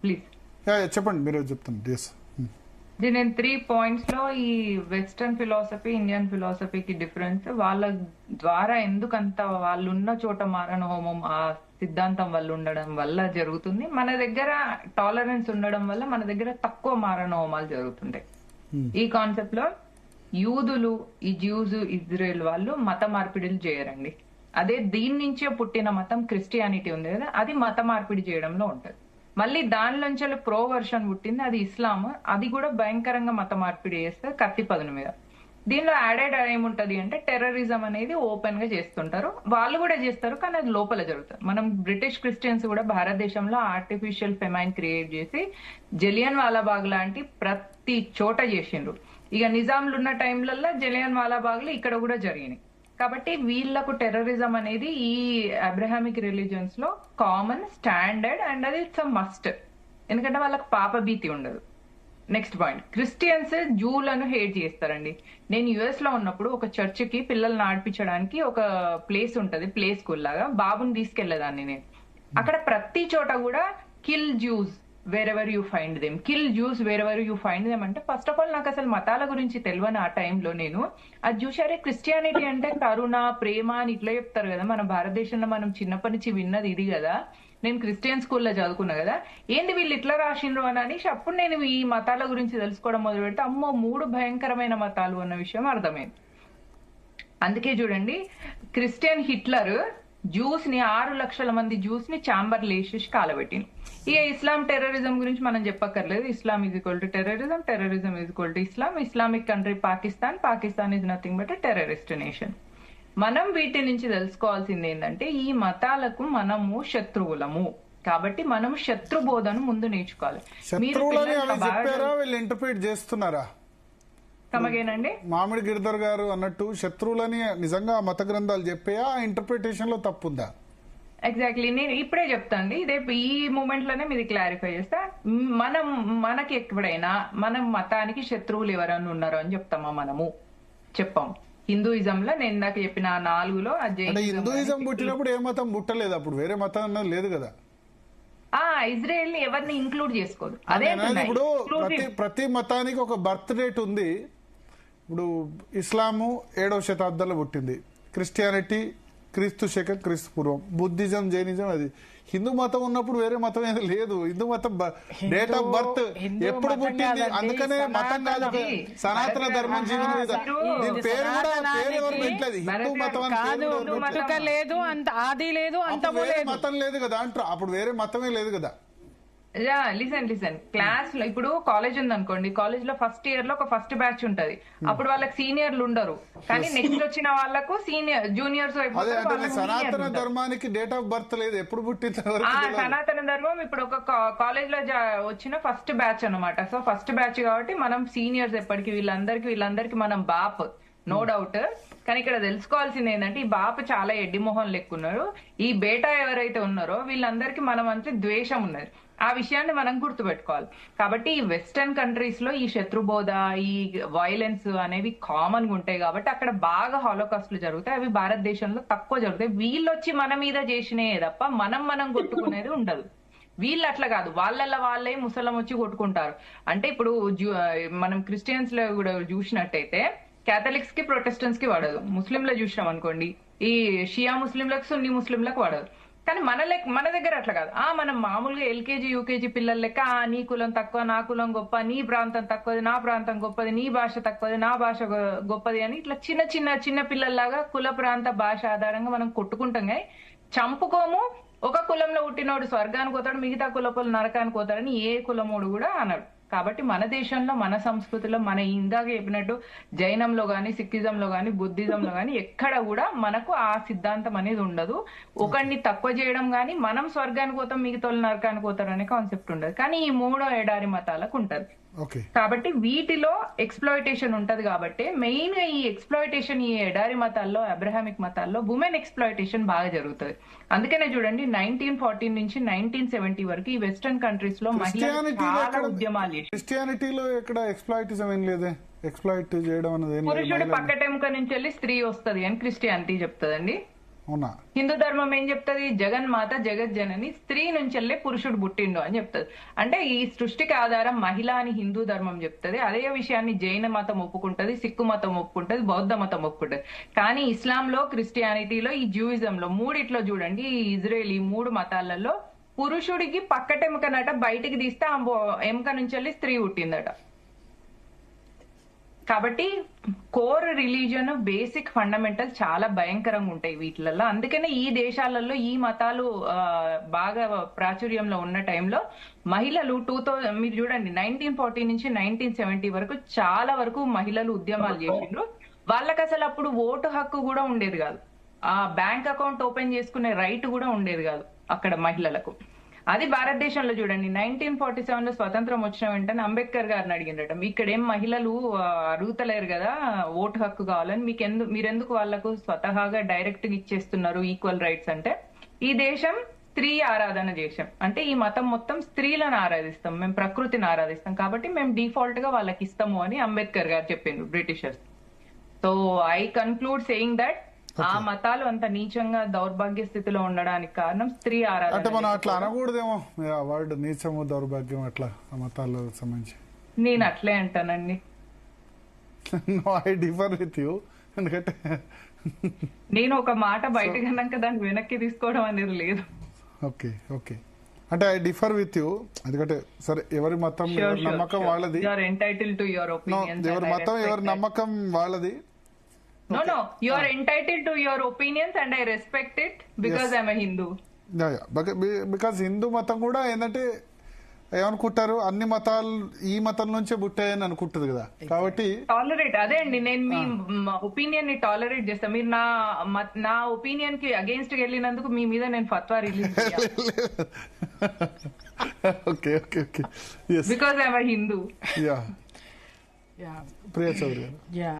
Please చెప్పండి, మీరు చెప్తాను. నేను 3 points లో ఈ వెస్టర్న్ ఫిలాసఫీ ఇండియన్ ఫిలాసఫీకి డిఫరెన్స్, వాళ్ళ ద్వారా ఎందుకంత వాళ్ళు ఉన్న చోట మారణ హోమం ఆ సిద్ధాంతం వల్ల ఉండడం వల్ల జరుగుతుంది, మన దగ్గర టాలరెన్స్ ఉండడం వల్ల మన దగ్గర తక్కువ మారణ హోమాలు జరుగుతుంటాయి. ఈ కాన్సెప్ట్ లో యూదులు, ఈ జ్యూస్, ఇజ్రాయెల్ వాళ్ళు మత మార్పిడిలు చేయరండి. అదే దీని నుంచే పుట్టిన మతం క్రిస్టియానిటీ ఉంది కదా, అది మత మార్పిడి చేయడంలో ఉంటది. మళ్ళీ దానిలోంచి ప్రో వర్షన్ పుట్టింది, అది ఇస్లాం. అది కూడా భయంకరంగా మత మార్పిడి చేస్తే కత్తి పదును మీద. దీనిలో యాడెడ్ ఏముంటది అంటే టెర్రరిజం అనేది ఓపెన్ గా చేస్తుంటారు, వాళ్ళు కూడా చేస్తారు, కానీ అది లోపల జరుగుతుంది. మనం బ్రిటిష్ క్రిస్టియన్స్ కూడా భారతదేశంలో ఆర్టిఫిషియల్ ఫెమైన్ క్రియేట్ చేసి జలియన్ వాలాబాగ్ లాంటి ప్రతి చోట చేసిండ్రు. ఇక నిజాంలు ఉన్న టైంలలో జలియన్ వాలాబాగ్లు ఇక్కడ కూడా జరిగినాయి. కాబట్టి వీళ్లకు టెర్రరిజం అనేది ఈ అబ్రహామిక్ రిలీజియన్స్ లో కామన్, స్టాండర్డ్, అండ్ అది ఇట్స్ అ మస్ట్. ఎందుకంటే వాళ్ళకి పాప భీతి ఉండదు. నెక్స్ట్ పాయింట్, క్రిస్టియన్స్ జూలను హేట్ చేస్తారండి. నేను యుఎస్ లో ఉన్నప్పుడు ఒక చర్చ్ కి పిల్లల్ని ఆడిపించడానికి ఒక ప్లేస్ ఉంటది, ప్లే స్కూల్ లాగా, బాబుని తీసుకెళ్లేదాన్ని నేను. అక్కడ ప్రతి చోట కూడా kill juice wherever you find them, kill juice wherever you find them అంటే, ఫస్ట్ ఆఫ్ ఆల్ నాకు అసలు మతాల గురించి తెలియని ఆ టైంలో నేను అది చూసారే, క్రిస్టియానిటీ అంటే కరుణ, ప్రేమ అని ఇట్లా చెప్తారు కదా. మన భారతదేశంలో మనం చిన్నప్పటి నుంచి విన్నది ఇది కదా. నేను క్రిస్టియన్ స్కూల్లో చదువుకున్నా కదా, ఏంది వీళ్ళు ఇట్లా రాసిండ్రు అని అనేసి అప్పుడు నేను ఈ మతాల గురించి తెలుసుకోవడం మొదలు పెడితే, అమ్మో 3 భయంకరమైన మతాలు అన్న విషయం అర్థమైంది. అందుకే చూడండి, క్రిస్టియన్ హిట్లర్ జ్యూస్ ని 6 లక్షల మంది జ్యూస్ ని చాంబర్లు వేసేసి కాలబెట్టింది. ఇక ఇస్లాం టెర్రరిజం గురించి మనం చెప్పక్కర్లేదు. Islam is equal to terrorism, terrorism is equal to Islam. Islamic country Pakistan, Pakistan is nothing but terrorist nation. మనం వీటి నుంచి తెలుసుకోవాల్సింది ఏంటంటే, ఈ మతాలకు మనము శత్రువులము కాబట్టి మనం శత్రు బోధను ముందు నేర్చుకోవాలి. ఇంటర్ప్రిట్ చేస్తున్నారా కమగేనండి మామిడి గిరిధర్ గారు అన్నట్టు శత్రువులని నిజంగా మత గ్రంథాలు చెప్పాయా, ఇంటర్ప్రిటేషన్ లో తప్పుందా? ఎగ్జాక్ట్లీ, నేను ఇప్పుడే చెప్తాండి. ఇదే ఈ మూమెంట్ లోనే మీది క్లారిఫై చేస్తా. మనకి ఎప్పుడైనా మనం మతానికి శత్రువులు ఎవరన్నా ఉన్నారో అని చెప్తామా? మనము చెప్పాం. హిందూయిజంలో నేను ఇందాక చెప్పిన 4లో హిందూయిజం పుట్టినప్పుడు ఏ మతం పుట్టలేదు, అప్పుడు వేరే మతం అన్నది లేదు కదా. ఇజ్రాయెల్ ని ఎవరిని ఇంక్లూడ్ చేసుకోదు. అదే ఇప్పుడు ప్రతి మతానికి ఒక బర్త్ డేట్ ఉంది. ఇప్పుడు ఇస్లాము 7వ శతాబ్దంలో పుట్టింది, క్రిస్టియానిటీ క్రీస్తు శకం, క్రీస్తు పూర్వం, బుద్ధిజం, జైనిజం అది. హిందూ మతం ఉన్నప్పుడు వేరే మతం ఏది లేదు. హిందూ మతం డేట్ ఆఫ్ బర్త్ ఎప్పుడు పుట్టింది, అందుకనే మతం కాదు సనాతన ధర్మం జీవన విధానం. పేరు కూడా పేరు ఎవరు పెట్టలేదు, హిందూ మతం అని లేదు, అంత ఆది లేదు, అంత మతం లేదు కదా అంటారు. అప్పుడు వేరే మతమే లేదు కదా. లిసన్, క్లాస్ లో ఇప్పుడు కాలేజ్ ఉంది అనుకోండి, కాలేజ్ లో ఫస్ట్ ఇయర్ లో ఒక ఫస్ట్ బ్యాచ్ ఉంటది. అప్పుడు వాళ్ళకి సీనియర్లు ఉండరు, కానీ నెక్స్ట్ వచ్చిన వాళ్ళకు సీనియర్ జూనియర్స్. సనాతన ధర్మానికి డేట్ ఆఫ్ బర్త్ లేదు, ఎప్పుడు పుట్టింది సనాతన ధర్మం ఇప్పుడు ఒక కాలేజ్ లో వచ్చిన ఫస్ట్ బ్యాచ్ అన్నమాట. సో ఫస్ట్ బ్యాచ్ కాబట్టి మనం సీనియర్స్ ఎప్పటికి, వీళ్ళందరికి మనం బాప్, నో డౌట్. కానీ ఇక్కడ తెలుసుకోవాల్సింది ఏంటంటే, ఈ బాపు చాలా ఎడ్డిమోహం లెక్కున్నారు. ఈ బేటా ఎవరైతే ఉన్నారో వీళ్ళందరికీ మనం అంటే ద్వేషం ఉన్నది. ఆ విషయాన్ని మనం గుర్తుపెట్టుకోవాలి. కాబట్టి ఈ వెస్టర్న్ కంట్రీస్ లో ఈ శత్రుబోధ, ఈ వైలెన్స్ అనేవి కామన్ గా ఉంటాయి కాబట్టి అక్కడ బాగా హాలోకాస్ట్లు జరుగుతాయి. అవి భారతదేశంలో తక్కువ జరుగుతాయి. వీళ్ళు వచ్చి మన మీద చేసినాయే తప్ప మనం కొట్టుకునేది ఉండదు. వీళ్ళు అట్లా కాదు, వాళ్ళే ముసలం వచ్చి కొట్టుకుంటారు. అంటే ఇప్పుడు మనం క్రిస్టియన్స్ లో కూడా చూసినట్టయితే కేథలిక్స్ కి, ప్రొటెస్టెంట్స్ కి పడదు. ముస్లింలో చూసినాం అనుకోండి, ఈ షియా ముస్లింలకు, సున్నీ ముస్లింలకు పడదు. కానీ మన దగ్గర అట్లా కాదు. మనం మామూలుగా ఎల్కేజీ యూకేజీ పిల్లల లెక్క నీ కులం తక్కువ, నా కులం గొప్ప, నీ ప్రాంతం తక్కువది, నా ప్రాంతం గొప్పది, నీ భాష తక్కువది, నా భాష గొప్పది అని ఇట్లా చిన్న పిల్లల్లాగా కుల ప్రాంత భాష ఆధారంగా మనం కొట్టుకుంటాం. కానీ చంపుకోము. ఒక కులంలో పుట్టినోడు స్వర్గానికి పోతాడు, మిగతా కులపోలు నరకానికి పోతాడని ఏ కులమోడు కూడా అన్నాడు. కాబట్టి మన దేశంలో, మన సంస్కృతిలో, మన ఇందాక చెప్పినట్టు జైనంలో గాని, సిక్కిజంలో గాని, బుద్ధిజంలో గాని ఎక్కడ కూడా మనకు ఆ సిద్ధాంతం అనేది ఉండదు. ఒకరిని తక్కువ చేయడం గాని, మనం స్వర్గానికి పోతాం, మిగతా నరకానికి పోతారు అనే కాన్సెప్ట్ ఉండదు. కానీ ఈ 3 ఎడారి మతాలకు ఉంటది. కాబట్టి వీటిలో ఎక్స్ప్లాయిటేషన్ ఉంటది. కాబట్టి మెయిన్ గా ఈ ఎక్స్ప్లాయిటేషన్ ఈ ఎడారి మతాల్లో, అబ్రహామిక్ మతాల్లో ఉమెన్ ఎక్స్ప్లాయిటేషన్ బాగా జరుగుతుంది. అందుకనే చూడండి 1914 నుంచి 1970 వరకు ఈ వెస్టర్న్ కంట్రీస్ లో మహిళలు చాలా ఉద్యమాలు చేశారు. క్రిస్టియానిటీలో ఎక్కడ ఎక్స్ప్లాయిటిజం ఏం లేదే, ఎక్స్ప్లాయిట్ చేయడం అనేది పురుషుడు పక్కటెముక నుంచి వెళ్ళి స్త్రీ వస్తది అని క్రిస్టియానిటీ చెప్తుందండి. అవునా? హిందూ ధర్మం ఏం చెప్తది? జగన్మాత జగజ్జనని, స్త్రీ నుంచి వెళ్ళే పురుషుడు పుట్టిండు అని చెప్తది. అంటే ఈ సృష్టికి ఆధారం మహిళ అని హిందూ ధర్మం చెప్తది. అదే విషయాన్ని జైన మతం ఒప్పుకుంటది, సిక్కు మతం ఒప్పుకుంటది, బౌద్ధ మతం ఒప్పుకుంటది. కానీ ఇస్లాంలో, క్రిస్టియానిటీలో, ఈ జూయిజంలో, మూడిట్లో చూడండి, ఈ ఇజ్రాయెల్, ఈ 3 మతాలలో పురుషుడికి పక్కటెముకనట బయటికి తీస్తే ఆ ఎముక నుంచి వెళ్ళి స్త్రీ పుట్టిందట. కాబట్టి కోర్ రిలీజన్, బేసిక్ ఫండమెంటల్ చాలా భయంకరంగా ఉంటాయి వీటిలలో. అందుకనే ఈ దేశాలలో ఈ మతాలు బాగా ప్రాచుర్యంలో ఉన్న టైంలో మహిళలు మీరు చూడండి 1940 నుంచి 1970 వరకు చాలా వరకు మహిళలు ఉద్యమాలు చేసిండ్రు. వాళ్ళకి అసలు అప్పుడు ఓటు హక్కు కూడా ఉండేది కాదు, ఆ బ్యాంక్ అకౌంట్ ఓపెన్ చేసుకునే రైట్ కూడా ఉండేది కాదు అక్కడ మహిళలకు. అది భారతదేశంలో చూడండి 1947లో స్వతంత్రం వచ్చిన వెంటనే అంబేద్కర్ గారిని అడిగిండట, ఇక్కడేం మహిళలు అడుగుతలేరు కదా ఓటు హక్కు కావాలని, మీరెందుకు వాళ్లకు స్వతహాగా డైరెక్ట్ గా ఇచ్చేస్తున్నారు ఈక్వల్ రైట్స్ అంటే, ఈ దేశం స్త్రీ ఆరాధన దేశం, అంటే ఈ మతం మొత్తం స్త్రీలను ఆరాధిస్తాం, మేము ప్రకృతిని ఆరాధిస్తాం, కాబట్టి మేము డిఫాల్ట్ గా వాళ్ళకి ఇస్తాము అని అంబేద్కర్ గారు చెప్పిండ్రు Britishers. So I conclude saying that ఆ మతాలు అంత నీచంగా దౌర్భాగ్య స్థితిలో ఉండడానికి కారణం స్త్రీ ఆరాధన. అంటే మనం అట్లా అనకూడదేమో వర్డ్ నీచము దౌర్భాగ్యం అట్లా ఆ మతాలకు సంబంధించి. నేను అట్లే అంటానండి. I differ with you. ఎందుకంటే నేను ఒక మాట బయటకు అన్నాక దాన్ని వెనక్కి తీసుకోవడం అనేది లేదు. ఓకే ఓకే, అంటే ఐ డిఫర్ విత్ యూ. ఎందుకంటే సరే, ఎవరి మతం ఎవరి నమ్మకం వాళ్ళది, ఎంటైటిల్ టు యువర్ ఒపీనియన్. ఎవరి మతం ఎవరి నమ్మకం వాళ్ళది. No, you are entitled to your opinions and I respect it because I'm a Hindu. Because Hindu మతం కూడా ఏంటంటే ఏమనుకుంటారు, అన్ని మతాలు ఈ మతం నుంచే పుట్టాయని అనుకుంటుంది కదా, కాబట్టి టాలరేట్. అదే అండి, నేను మీ ఒపీనియన్ ని టాలరేట్ చేస్తాను. మీరు నా ఒపీనియన్ కి అగేన్స్ట్ వెళ్ళినందుకు మీ మీద నేను ఫత్వా release okay okay okay, because I'm a Hindu. Yeah Priya Chaudhary గారు.